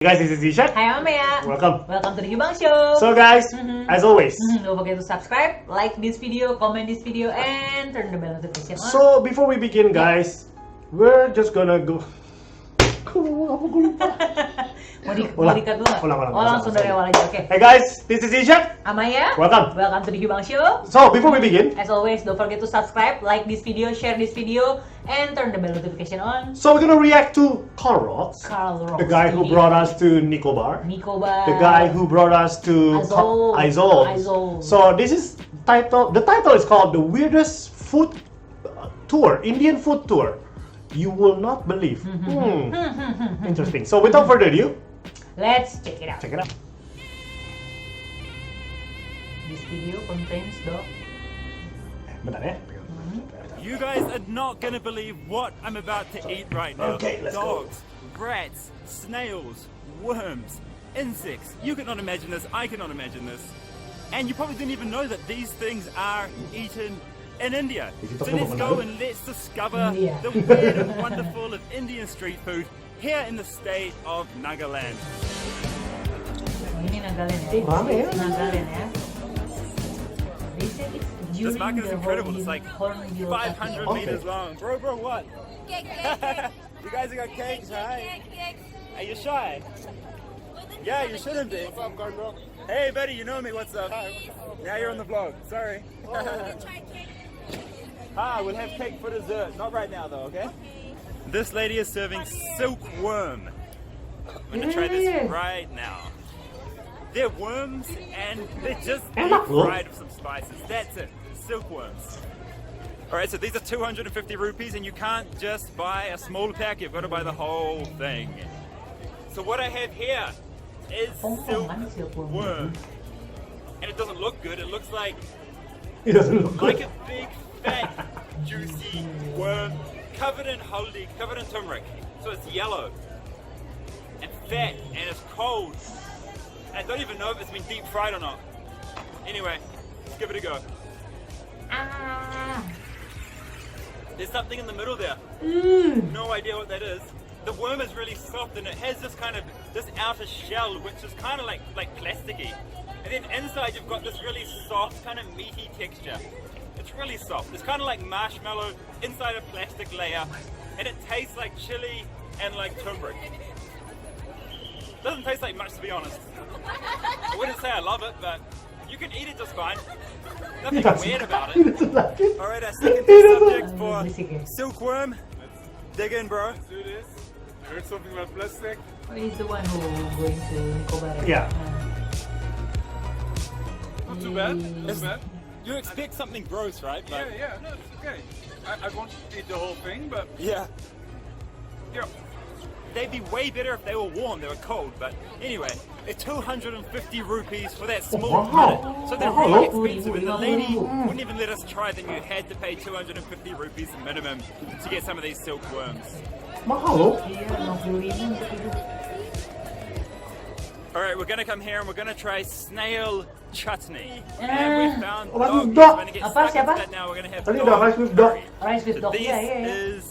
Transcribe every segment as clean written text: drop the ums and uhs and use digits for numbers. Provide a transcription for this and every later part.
Hey guys, this is Ishan. Hi Maya. Welcome. Welcome to the Hiubang Show. So guys, as always. Don't forget to subscribe, like this video, comment this video, and turn the bell notification on. So before we begin, guys, we're just gonna go. Mau dikat dulu nggak? Oh langsung dari awal aja, oke. Hey guys, this is Ishan. Amaya. Welcome. Welcome to the Hiubang Show. So before we begin, As always, don't forget to subscribe, like this video, share this video, and turn the bell notification on. so we're gonna react to KARL, KARL, the guy who brought us to Nicobar, Nicobar, the guy who brought us to Aizol. So this is the title is called The Weirdest Food Tour, Indian Food Tour. You will not believe. Interesting. So without further ado, let's check it out. check it out. This video contains the Bentar ya. You guys are not gonna believe what I'm about to eat right now. Okay, let's go. Dogs, rats, snails, worms, insects. You cannot imagine this, I cannot imagine this. And you probably didn't even know that these things are eaten in India. So let's go and let's discover the weird and wonderful of Indian street food here in the state of Nagaland. Oh, ini Nagaland ya. Rame ya. Nagaland ya. They said it's This during market is the incredible. It's like Hornbill 500 Okay. meters long. Bro, what? Cake. You guys have got cakes, right? Are you shy? Yeah, you shouldn't be. What's up, Carl? Hey, buddy, you know me. What's up? Now you're on the vlog. Sorry. We'll have cake for dessert. Not right now, though, okay? This lady is serving silkworm. I'm gonna try this right now. They're worms and they're just deep fried with some spices. That's it. Silkworms. Alright, so these are 250 rupees and you can't just buy a small pack, you've got to buy the whole thing. So what I have here is silkworm. And it doesn't look good, it looks like It doesn't look good. a big, fat, juicy worm covered in haldi, covered in turmeric. So it's yellow and fat and it's cold. And I don't even know if it's been deep fried or not. Anyway, let's give it a go. There's something in the middle there. No idea what that is. The worm is really soft and it has this outer shell which is kind of like plasticky. And then inside you've got this really soft, kind of meaty texture. It's really soft. It's kind of like marshmallow inside a plastic layer. And it tastes like chili and like turmeric. Doesn't taste like much, to be honest. I wouldn't say I love it, but you can eat it just fine. Nothing weird about He it. doesn't like it. Alright, our second subject for Sige. silkworm. Dig in, bro. Do this. I heard something about plastic. Oh, he's the one who going to Nicobar. Yeah. Not too bad. Not too bad. You expect something gross, right? Yeah, no, it's okay. I won't eat the whole thing, but Yeah. yeah. They'd be way better if they were warm, they were cold, but anyway, it's 250 rupees for that small minute. So they're really expensive, and the lady wouldn't even let us try them. You had to pay 250 rupees minimum to get some of these silkworms. Mahal loh. Iya, 60.000 untuk hidup. Alright, we're gonna come here and we're gonna try snail chutney. And we found What is dog. dog? We're gonna get Apa, stuck into siapa? that now. We're gonna have Tadi dog udah rice with dog. curry. Rice with So dog. this Iya, iya, iya. is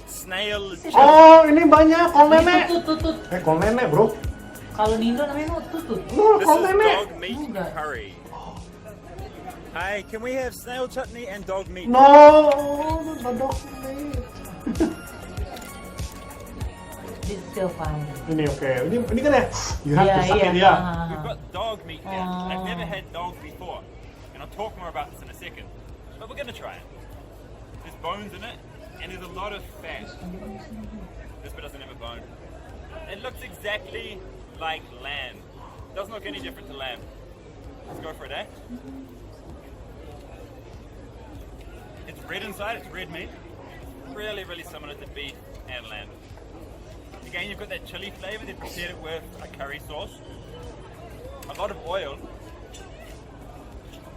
snail chutney. Oh, ini banyak kol nenek. Tutut. Kol nenek, bro. Kalau di Indo namanya mau tutut. No, This kol is nenek. dog meat Enggak. curry. Hi, can we have snail chutney and dog meat? No, dog meat. This is still fine. Ini oke. Ini kan ya. You have Iya, to suck iya. it, ya. We've got dog meat here. I've Oh. never had dog before, and I'll talk more about this in a second. But we're gonna try it. There's bones in it, and there's a lot of fat. This bit doesn't have a bone. It looks exactly like lamb. Doesn't look any different to lamb. Let's go for it, eh? It's red inside, it's red meat. Really, really similar to beef and lamb. Again, you've got that chili flavor. They've prepared it with a curry sauce. A lot of oil.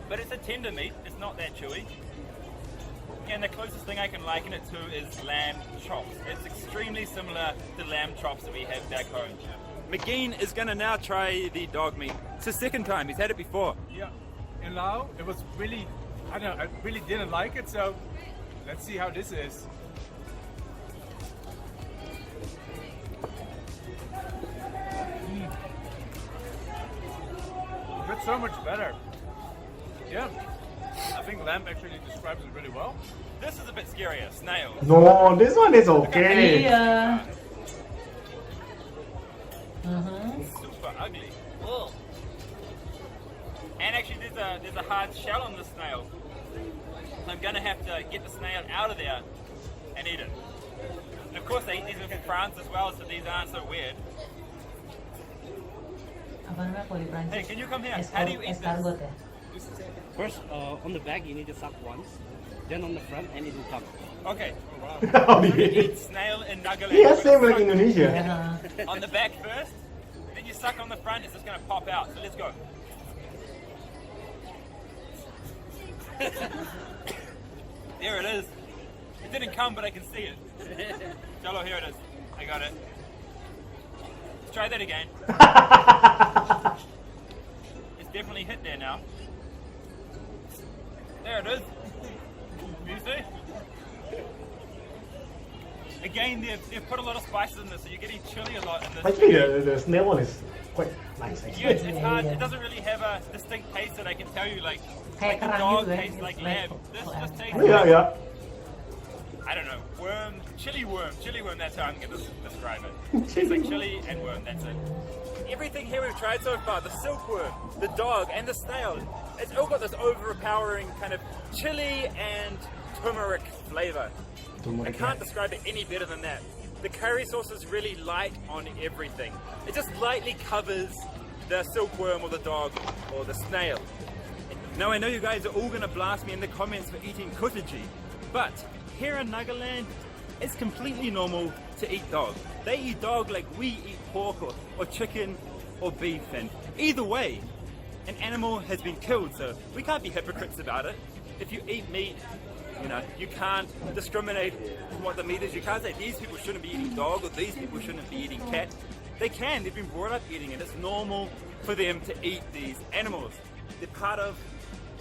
But it's a tender meat. It's not that chewy. And the closest thing I can liken it to is lamb chops. It's extremely similar to lamb chops that we have back home. McGean is going to now try the dog meat. It's his second time. He's had it before. Yeah. In Lao, it was really, I don't know, I really didn't like it, so let's see how this is. That's so much better. Yeah. I think lamb actually describes it really well. This is a bit scarier. Snail. No, this one is okay. Iya. Super ugly. Ugh. And actually, there's a hard shell on the snail. I'm gonna have to get the snail out of there and eat it. And of course, they eat these in France as well, so these aren't so weird. Apa namanya kalau di Prancis? Hey, can you come here? How do you eat this? Escargot ya? First, on the back, you need to suck once. Then on the front, and it will come. Okay. How do You you eat snail in Nagaland. Yeah, You're same gonna like Indonesia. Ya. on the back first, then you suck on the front, it's just gonna pop out. So let's go. There it is. It didn't come, but I can see it. Cholo, here it is. I got it. Let's try that again. It's definitely hit there now. There it is. You see? Again, they've put a lot of spices in this, so you're getting chili a lot in this. Actually, the snail one is quite nice. Actually. Yeah, it's hard. It doesn't really have a distinct taste that I can tell you, like Kayak the kerang dog juga, tastes it's like like lamb. This lamb. just tastes Yeah, like, yeah. I don't know, worm, chili worm, that's how I'm going to describe it. It's like chili and worm, that's it. Everything here we've tried so far, the silkworm, the dog, and the snail, it's all got this overpowering kind of chili and turmeric flavor. I can't describe it any better than that. The curry sauce is really light on everything. It just lightly covers the silkworm or the dog or the snail. Now I know you guys are all going to blast me in the comments for eating kutiji, but here in Nagaland, it's completely normal to eat dog. They eat dog like we eat pork or chicken or beef, and either way, an animal has been killed, so we can't be hypocrites about it. If you eat meat, you know, you can't discriminate what the meat is. You can't say these people shouldn't be eating dog or these people shouldn't be eating cat. They can, they've been brought up eating it. It's normal for them to eat these animals. They're part of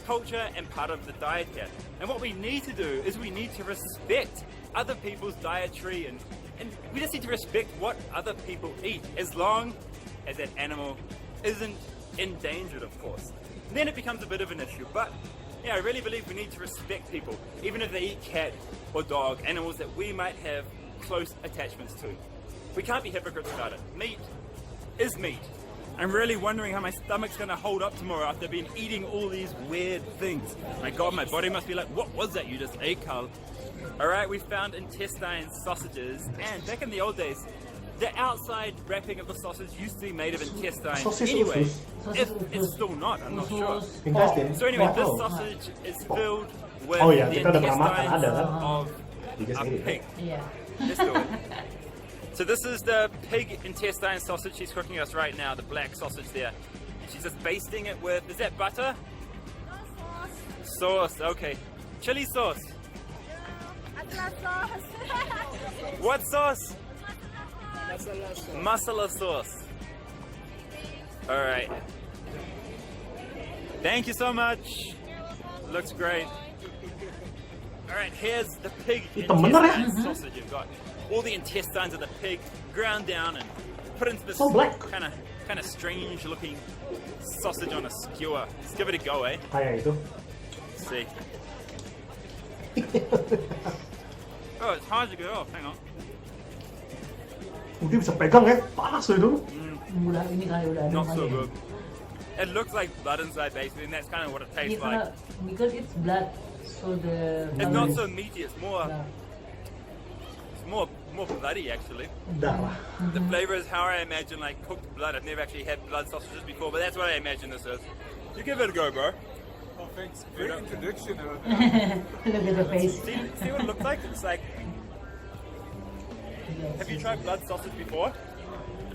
culture and part of the diet here. And what we need to do is we need to respect other people's dietary and we just need to respect what other people eat as long as that animal isn't endangered, of course. Then it becomes a bit of an issue, but yeah, I really believe we need to respect people, even if they eat cat or dog, animals that we might have close attachments to. We can't be hypocrites about it. Meat is meat. I'm really wondering how my stomach's gonna hold up tomorrow after I've been eating all these weird things. My God, my body must be like, what was that you just ate, Karl? Alright, we found intestine sausages, and back in the old days, the outside wrapping of the sausage used to be made of intestine Sausage anyway. usus. If it's still not, I'm not sure. Intestine. So anyway, this Oh. sausage is filled with Oh, yeah, the kita udah pernah makan, intestines ada kan? of You just a ate it, pig. Iya. Let's do it. So this is the pig intestine sausage she's cooking us right now, the black sausage there. She's just basting it with, is that butter? Sauce, okay. Chili sauce. What sauce? Masala sauce. Alright. Thank you so much. Looks great. Alright, here's the pig Hitam bener ya? intestine sausage you've got. All the intestines of the pig ground down and put into this So black. kind of strange looking sausage on a skewer. Let's give it a go, eh? Kayak itu. Let's see. Oh, it's hard to get off. Hang on. Dia bisa pegang ya, panas loh itu. Udah ini kali udah ada Not kali so ya. good. It looks like blood inside basically, and that's kind of what it tastes Iya, like. because it's blood, so the It's not so meaty. It's more. Yeah. It's more bloody actually. Darah. The flavor is how I imagine like cooked blood. I've never actually had blood sausages before, but that's what I imagine this is. You give it a go, bro. Oh, thanks. Great introduction. Look at the face. See what it looks like? It's like. Have you tried blood sausage before?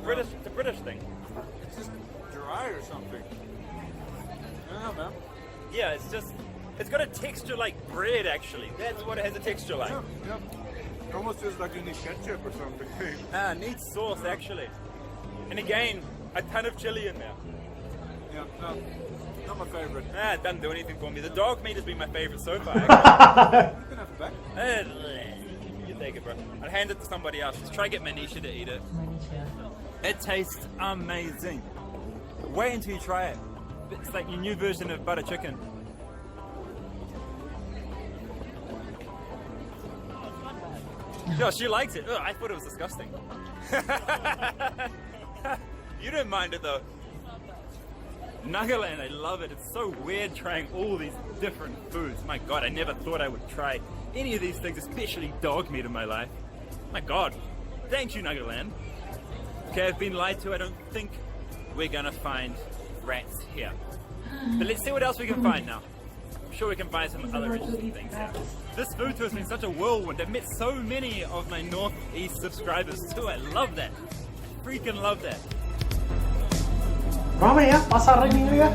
It's a British thing. It's just dry or something. I don't know, man. Yeah, it's got a texture like bread actually. That's what it has a texture like. Yeah, yeah. It almost feels like you need ketchup or something. Needs sauce actually. And again, a ton of chili in there. Yeah, no, not my favorite. It doesn't do anything for me. The dog meat has been my favorite so far. You can have it back. You take it, bro. I'll hand it to somebody else. Let's try to get Manisha to eat it. Manisha. It tastes amazing. Wait until you try it. It's like your new version of butter chicken. Yeah, she likes it. Ugh, I thought it was disgusting. You don't mind it though. Nagaland, I love it. It's so weird trying all these different foods. My God, I never thought I would try any of these things, especially dog meat in my life. My God, thank you, Nagaland. Okay, I've been lied to. I don't think we're gonna find rats here. But let's see what else we can find now. I'm sure we can find some other interesting things here. This food tour has been such a whirlwind. I've met so many of my Northeast subscribers too. I love that. Freaking love that. Ramai ya pasar ini ya.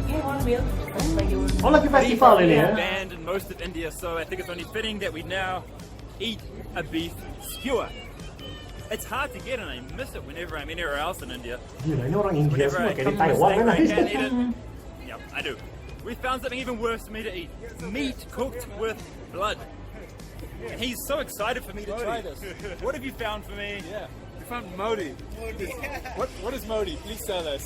Yeah, one meal. Oh, lagi festival ini ya. Banned in most of India, so I think it's only fitting that we now eat a beef skewer. It's hard to get and I miss it whenever I'm anywhere else in India. Gila, ini orang India Whenever semua I kayak di come to a Taiwan state kan. where I can't eat it. Yep, I do. We found something even worse for me to eat. Meat cooked with blood. And he's so excited for me to try this. What have you found for me? Yeah. We found Modi. What is Modi? Please tell us.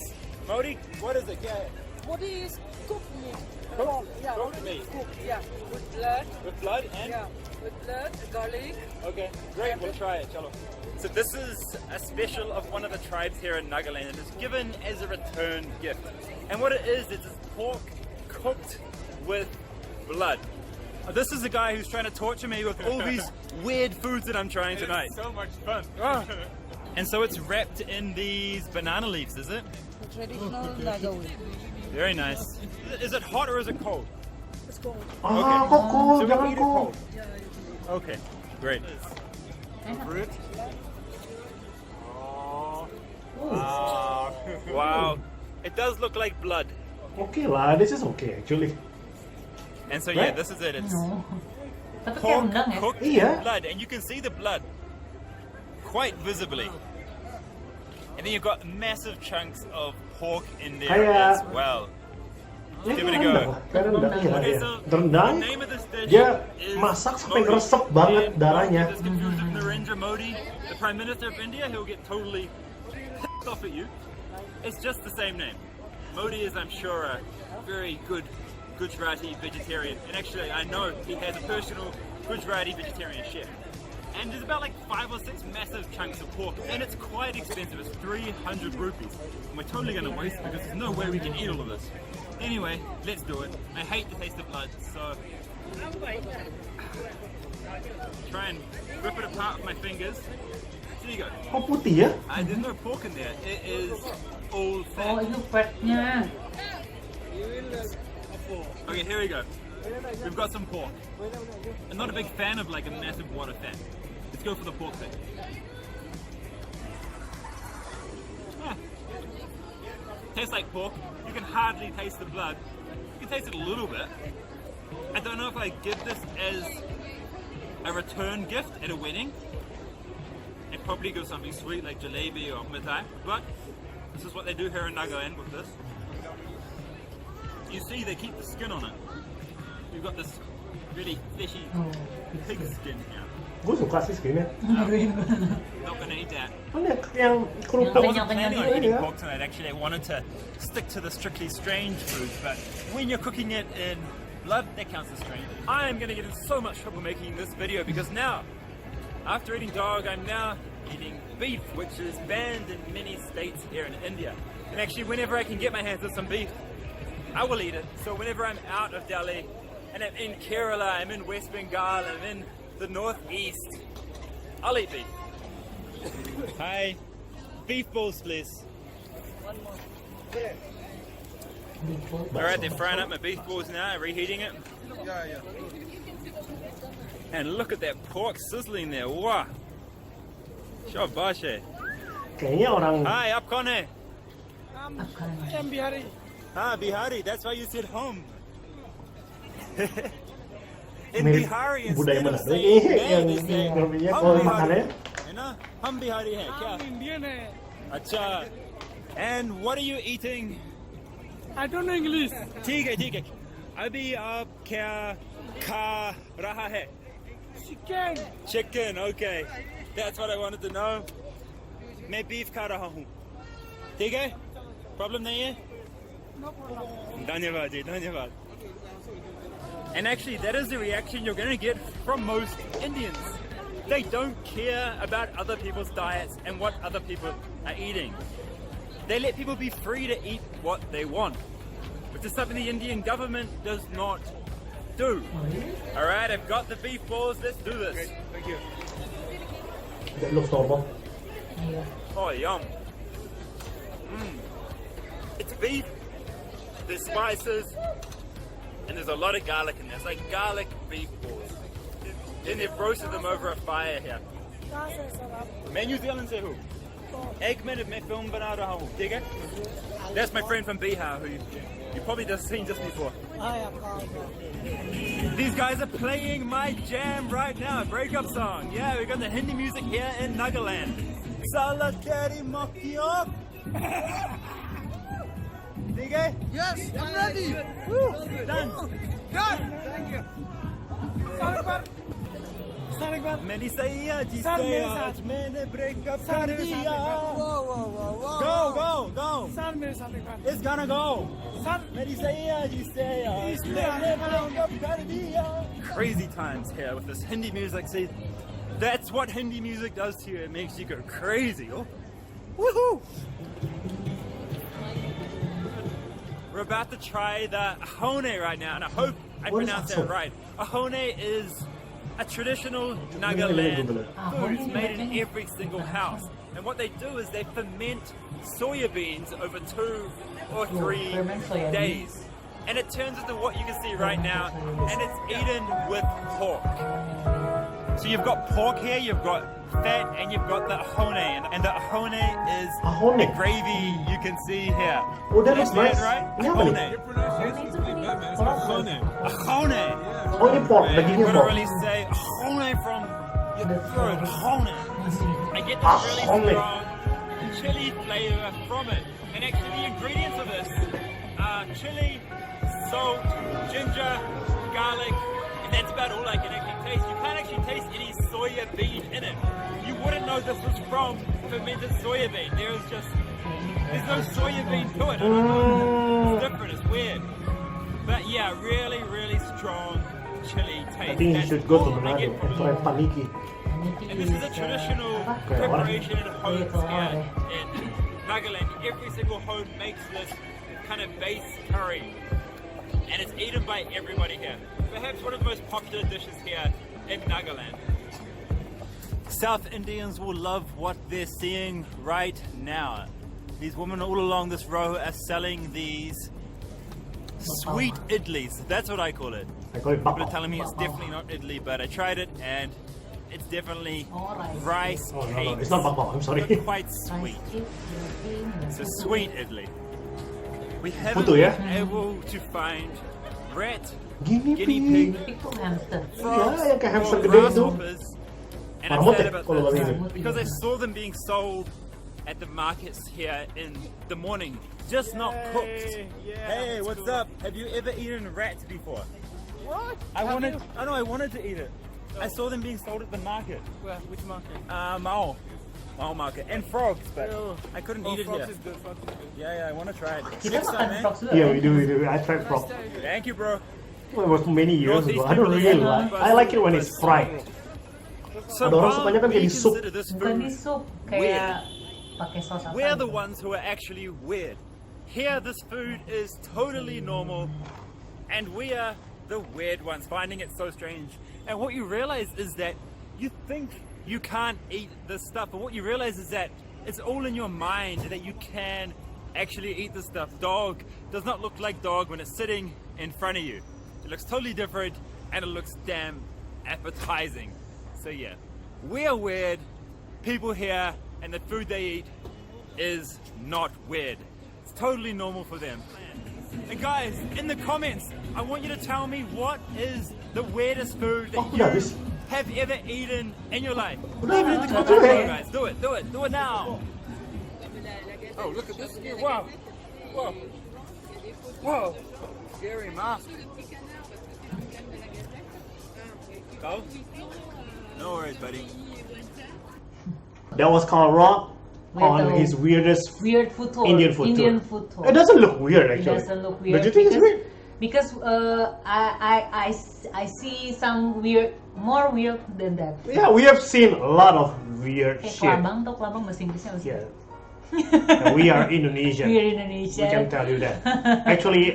Modi, what is it? Yeah. Modi is cooked meat. Cooked? Yeah, Cooked meat. cooked, yeah, with blood. With blood and? Yeah, with blood, garlic. Okay, great, we'll try it, chalo. So this is a special of one of the tribes here in Nagaland and it's given as a return gift. And what it is pork cooked with blood. This is the guy who's trying to torture me with all these weird foods that I'm trying tonight. It's so much fun. And so it's wrapped in these banana leaves, is it? Traditional Nagawi. Very nice. Is it hot or is it cold? It's cold. Ah, kok cool, So jangan we'll eat it cool. cold. Okay, great. Fruit. Wow, it does look like blood. Okay lah, this is okay actually. And so yeah, Right? this is it. It's No. Tapi kayak pork rendang ya. cooked Iya. with blood, and you can see the blood quite visibly. And then you've got massive chunks of pork in there Kayak- as well. Ini Give it a kayak go. rendang, kayak rendang, iya, Okay, iya. so Rendang, the name of this dish dia is masak sampai Modi. ngeresep banget And darahnya. don't get this confused with Narendra Modi, the Prime Minister of India. He'll get totally pissed off at you. It's just the same name. Modi is, I'm sure, a very good Gujarati vegetarian. And actually, I know he has a personal Gujarati vegetarian chef. And there's about like 5 or 6 massive chunks of pork, and it's quite expensive. It's 300 rupees. And we're totally going to waste it because there's no way we can eat all of this. Anyway, let's do it. I hate the taste of blood, so try and rip it apart with my fingers. There you go. Oh putih ya? There's no pork in there. It is all Oh, fat. itu fatnya. Okay, here we go. We've got some pork. I'm not a big fan of like a massive wad of fat. Let's go for the pork thing. Ah. Tastes like pork. You can hardly taste the blood. You can taste it a little bit. I don't know if I give this as a return gift at a wedding. I'd probably give something sweet like jalebi or mithai, but this is what they do here in Nagaland with this. You see, they keep the skin on it. You've got this really fleshy pig skin here. Gue suka sih skinnya. Not gonna eat that. Mana yang I kerupuk wasn't Kenyang-kenyang planning on gitu eating ya. pork tonight. Actually, I wanted to stick to the strictly strange foods, but when you're cooking it in blood, that counts as strange. I'm gonna get in so much trouble making this video because now, after eating dog, I'm now eating beef, which is banned in many states here in India. And actually, whenever I can get my hands on some beef, I will eat it. So whenever I'm out of Delhi, and I'm in Kerala, I'm in West Bengal, I'm in the Northeast, I'll eat beef. Hi. Beef balls, please. Alright, they're frying up my beef balls now, reheating it. And look at that pork sizzling there. Wow. Shabash. Kayaknya orang Hi, up kone. I am Bihari. Ah, Bihari, that's why you said home. In mirip Bihari, budaya instead mana? of saying man, they Yang say namanya hum kalau Bihari. makannya है ना? हम बिहारी हैं क्या? Indian. अच्छा. And what are you eating? I don't know English. ठीक है ठीक है. अभी आप क्या खा रहा है? Chicken. Chicken, okay. That's what I wanted to know. मैं beef खा रहा हूँ. ठीक है? Problem नहीं है? No problem. Dhanyavad ji, dhanyavad. And actually, that is the reaction you're going to get from most Indians. They don't care about other people's diets and what other people are eating. They let people be free to eat what they want, which is something the Indian government does not do. Alright, I've got the beef balls, let's do this. Thank you. That looks normal. Oh, yum. It's beef, there's spices, and there's a lot of garlic in there. It's like garlic beef balls. Then they've roasted them over a fire here. मैं New Zealand से हूँ. एक minute में film बना रहा हूँ, ठीक है? That's my friend from Bihar who you probably just seen just before. These guys are playing my jam right now, breakup song. Yeah, we got the Hindi music here in Nagaland. Sala teri makiyo. ठीक है? Yes, I'm ready. Done. Done. Thank you. मैंने सैया जी Sir, से मेरे आज साथ। मैंने breakup Sir, कर मेरे दिया. साथ। Go. Sir, मेरे साथ एक बार। It's gonna go. Sir, मेरी सैया जी से आज इसलिए मैंने आने वाला breakup कर दिया. Crazy times here with this Hindi music. See, that's what Hindi music does to you. It makes you go crazy. Oh, woohoo! We're about to try the ahone right now, and I hope I What is pronounced ahone? that right. Ahone is a traditional Let me Nagaland Google it. food. It's made in every single house. And what they do is they ferment soya beans over 2 or 3 ferment soya beans. days. And it turns into what you can see right now, and it's eaten with pork. So you've got pork here, you've got fat, and you've got the ahone. And the ahone is Ahone? the gravy you can see here. Oh, that looks Say it nice. right? Yeah, Ahone. buddy. Your pronunciation's pretty good, man. It's called Khone. Ahone. Only pork, Man, daging you yung gotta pork. really say ahone from your throat. Ahone. I get this Ahone. really strong chili flavor from it. And actually the ingredients of this are chili, salt, ginger, garlic, and that's about all I can actually taste. You can't actually taste any soya bean in it. You wouldn't know this was from fermented soya bean. There's no soya bean to it. I don't know. It's different, it's weird. But yeah, really, really strong chili taste. I think you That's should go to all I Manado get and from try it. paniki. And this is a traditional preparation in homes here in Nagaland. Every single home makes this kind of base curry. And it's eaten by everybody here. Perhaps one of the most popular dishes here in Nagaland. South Indians will love what they're seeing right now. These women all along this row are selling these sweet idlis. That's what I call it. I call it People are bapa. telling me it's definitely not idli, but I tried it and it's definitely Oh, rice Oh, no, cakes. it's not bapa. I'm sorry. But quite sweet. It's a sweet idli. We haven't Putu, yeah? been able to find rat, Guinea guinea pig. pig, Itu hamster. frogs, Yeah, kayak hamster or gede itu. grasshoppers. And I'm Marmot sad ya, about kalau this lari ini. because I saw them being sold at the markets here in the morning, just not cooked. Hey, what's up? Have you ever eaten rat before? what? I wanted to eat it. I saw them being sold at the market. Where? Which market? Mao market, and frogs, but Oh. I couldn't eat it Frogs here. is good. Frogs is good. Yeah, I want to try it. Kita Next time, makan man. frogs dulu. Yeah, we do. I tried frog. Thank you, bro. It was many years ago. Northeast I don't really Kimberley, like. I like it when it's fried. So Ada orang while sukanya kan we jadi sup. consider this Bukan di food sup, kayak pakai saus apa we're the gitu. ones who are actually weird. Here, this food is totally normal, and we are the weird ones, finding it so strange. And what you realize is that you think you can't eat this stuff, but what you realize is that it's all in your mind that you can actually eat this stuff. Dog does not look like dog when it's sitting in front of you. It looks totally different, and it looks damn appetizing. So yeah, we are weird. People here and the food they eat is not weird. It's totally normal for them. And guys, in the comments, I want you to tell me what is the weirdest food that Oh, you udah habis. have ever eaten in your life. Udah, Leave it in the udah, comments udah. below, guys. Do it now. Oh, look at this. Wow. Whoa. Whoa. Scary mask. Go. No worries, buddy. That was called rock. on his weirdest weird food tour. Indian food tour. It doesn't look weird It actually. doesn't look weird. Don't you think it's weird? Because I see some more weird than that. Yeah, we have seen a lot of weird Kayak shit. kelabang, tau kelabang bahasa Inggrisnya apa sih? Yeah. And we are Indonesian. We are Indonesian. We can tell you that. Actually,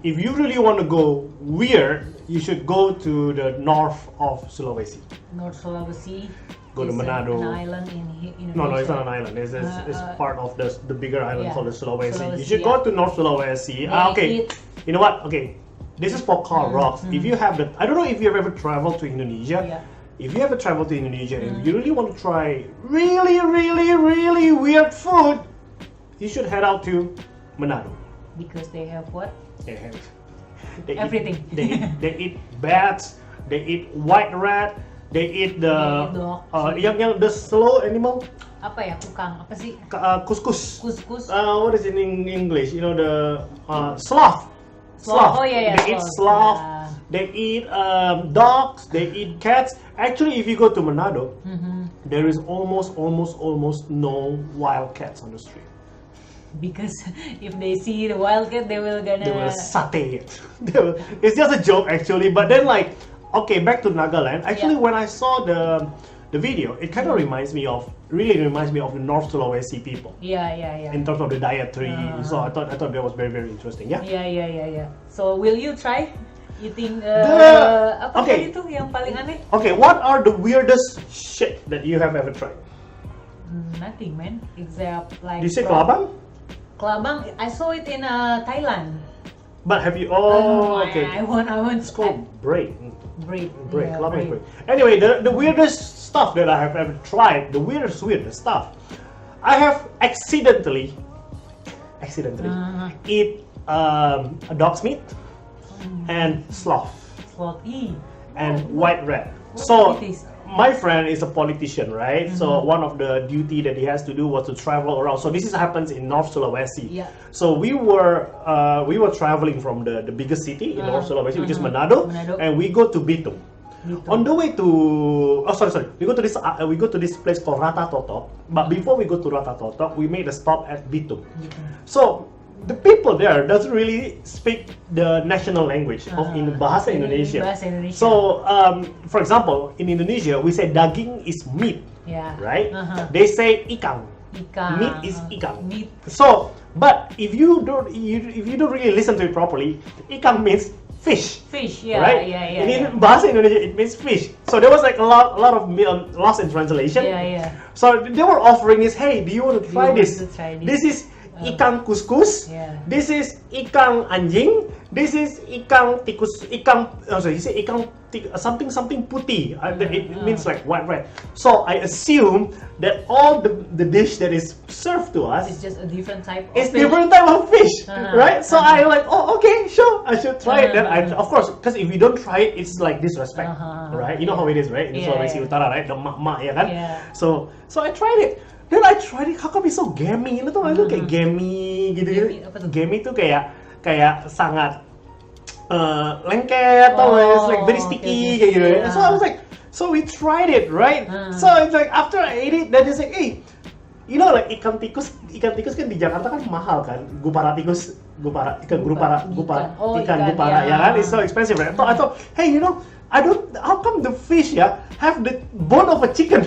if you really want to go weird, you should go to the north of Sulawesi. North Sulawesi. Go to is Manado. An island in Indonesia. No, it's not an island. It's part of the bigger island yeah. called the Sulawesi. You Sulawesi, should go to North Sulawesi. Okay, you know what? Okay, this is for KARL Rocks. If you have I don't know if you've ever traveled to Indonesia. Yeah. If you ever travel to Indonesia and you really want to try really, really, really weird food, you should head out to Manado. Because they have what? They Everything. They eat bats. They eat white rat. They eat the yang the slow animal. Apa ya? Kukang. Apa sih? Couscous. Couscous. What is it in English? You know the sloth. Sloth. Oh yeah, yeah. They eat sloth. Yeah. They eat dogs. They eat cats. Actually, if you go to Manado, there is almost no wild cats on the street. Because if they see the wild cat, they will satay it. It's just a joke actually. But then okay, back to Nagaland. Actually, when I saw the video, it kind of reminds me of the North Sulawesi people. Yeah. In terms of the dietary, so I thought that was very interesting. Yeah. Yeah. So will you try eating apa okay. tadi tuh yang paling aneh? Okay, what are the weirdest shit that you have ever tried? Nothing, man. Except like. Did you say kelabang? Kelabang, I saw it in Thailand. But have you? Okay. I want. It's called braid. Braid. Kelabang is braid. Anyway, the weirdest stuff that I have ever tried, the weirdest stuff, I have accidentally eat a dog's meat and sloth and white rat. So my friend is a politician, right? So one of the duty that he has to do was to travel around. So this happens in North Sulawesi. Yeah. So we were traveling from the biggest city in North Sulawesi, which is Manado, and we go to Bitung. On the way to we go to this place called Rata Totok. But before we go to Rata Totok, we made a stop at Bitung. So the people there doesn't really speak the national language of Bahasa Indonesia. So for example, in Indonesia we say daging is meat, right? They say ikan. Meat is ikan. Meat. So, but if you don't really listen to it properly, ikan means fish. Fish, yeah, right? yeah. In Bahasa Indonesia, it means fish. So there was a lot of lost in translation. Yeah. So they were offering this, hey, do you want to try this? This is ikan couscous. Yeah. This is ikan anjing. This is ikan tikus. He said ikan something putih. It means like white rat. So I assume that all the dish that is served to us It's just a different type of it's fish. different type of fish, right? So I like, oh, okay, sure, I should try it. Then of course, because if you don't try it, it's like disrespect, right? You know how it is, right? In Sulawesi Utara, right? The mak-mak, ya kan? Yeah. So I tried it. Then I tried it, how come it's so gamey? Itu kayak gamey gitu. Gamey, apa tuh? Gamey tuh kayak sangat lengket, it's like very sticky, kayak gitu. Yeah. So I was like, so we tried it, right? So it's like after I ate it, then it's like, hey, you know like ikan tikus kan di Jakarta kan mahal kan, ikan gupara ya kan, it's so expensive, right? So I thought, hey, you know, how come the fish have the bone of a chicken?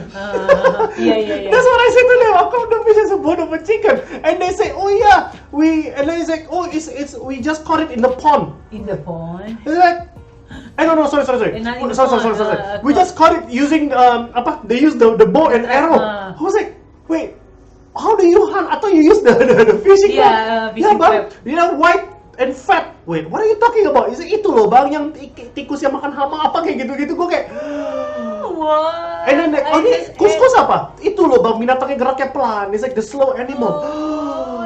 Yeah. That's what I said to them. How come the fish has a bone of a chicken? And they say, oh yeah, and then it's like, oh, it's we just caught it in the pond. In the pond. It's like, no, sorry. Not in the Sorry. pond, We just caught it using they use the bow and arrow. I was like, wait, how do you hunt? I thought you use the fishing rod. Fishing bang, web. you know, white and fat. Wait, what are you talking about? Itu loh bang, yang tikus yang makan hama apa kayak gitu-gitu. Gue kayak, What? and then like, oh ini couscous apa? Itu loh bang, binatangnya geraknya pelan. It's like the slow animal.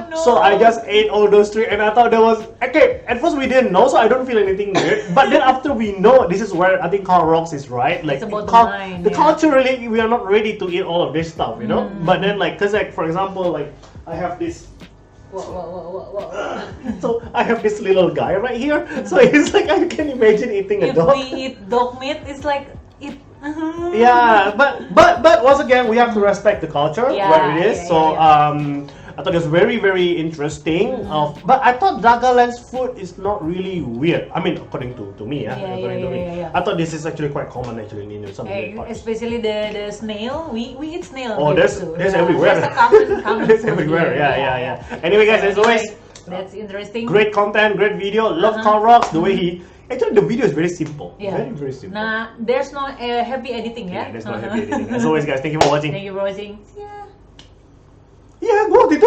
No. So I just ate all those three, and I thought that was okay. At first we didn't know, so I don't feel anything weird. But then after we know, this is where I think KARL Rocks is right. Like It's about the mind, yeah. culturally, we are not ready to eat all of this stuff, you know. But then like, cause like for example, like I have this. What? So I have this little guy right here. So it's like I can imagine eating a If dog. we eat dog meat, it's like Yeah, but once again, we have to respect the culture Yeah, where it is. yeah, So yeah. I thought it was very very interesting. But I thought Nagaland's food is not really weird. I mean, according to me, Yeah, according to me, yeah. I thought this is actually quite common actually in some weird parts. Especially the snail. We eat snail. Oh, here there's too. there's Yeah, everywhere. There's a common There's food everywhere. here. Yeah. Anyway, guys, as always, That's interesting. great content, great video. Love KARL Rocks. The way he actually the video is very simple. Yeah. Very very simple. Nah, there's no happy editing, Yeah, ya? there's no happy editing. As always, guys, thank you for watching. Thank you for watching. Yeah. Yeah, go itu.